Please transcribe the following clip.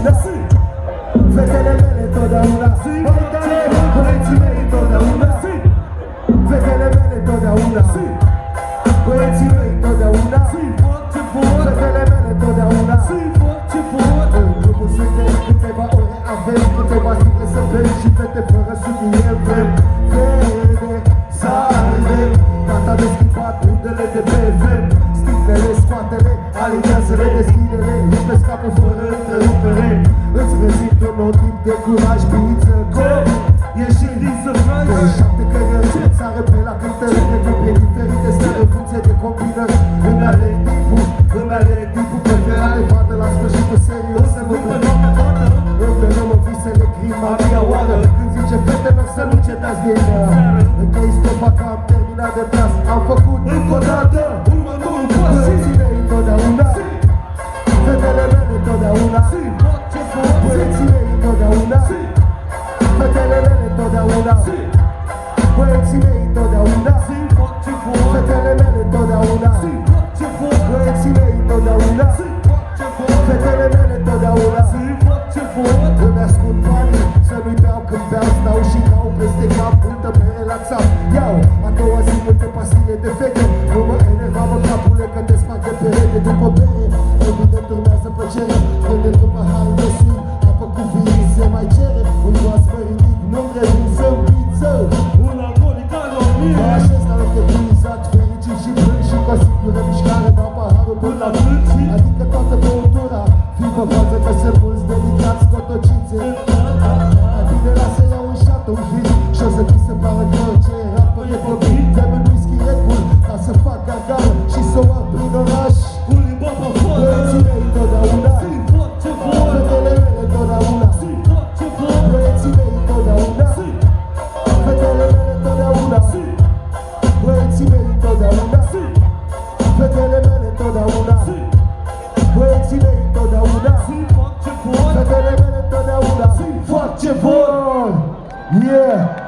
întotdeauna. Fetele mele întotdeauna. Băieții mei întotdeauna. Fetele mele întotdeauna. Băieții mei întotdeauna. Fetele mele întotdeauna. În grupul suntem câteva ore, avem câteva sticle să bem și fete fără subiect vrem. Vede, sarde, gata de schimbat undele de pe FM. Sticlele, scoatele, alinează-le, deschide-le, ești pe scapul fără întrerupere. Îți prezint un nou timp de curaj, biță, go! Ieșind din surprise, pe 7 cărări, țară pe la cântări, de grupe diferite, stări în funcție de combinări. Îmi aleg timpul, preferare vadă la sfârșitul serii, o să mă plăcă toată. Îmi mă visele, grima mea oară, când zice fetelor să nu cetați de ea. Închei stopa că am terminat de tras, am făcut încă o dată următorul pas. Băieții mei întotdeauna, fetele mele întotdeauna. Băieții mei întotdeauna, fetele mele întotdeauna. Băieții mei întotdeauna, fetele mele întotdeauna. Băieții mei întotdeauna, fetele mele întotdeauna. Îmi ascund banii, să nu-i beau când beau, stau și dau peste cap, multă bere la țap. Iau, a doua zi multe pastile de fete, nu mă enervă capule că te sparg de perete după bere. Evident urmează plăcere, când într-un pahar de sin, apă cu vin se mai cere. Un oaspă ridic, nu-mi revin să-mi piță. Un alcoolic al o mie. Mă așez la loc de prizat, fericit și plâng și cu o singură mișcare dau paharul până la vârți. Adică toată băutura, fii pe față că se mulți delicați cotocițe. Adine lasă iau un shot, un hit și o să ți se pară că ce era până pe beat. Dăm un whisky Red Bull ca să fac gargară și să o ar prin oraș. Băieții mei întotdeauna, fetele mele întotdeauna. Băieții mei întotdeauna, fetele mele întotdeauna. Băieții mei întotdeauna, fetele mele întotdeauna. Băieții mei întotdeauna, fetele mele întotdeauna. Fac ce vor! Yeah!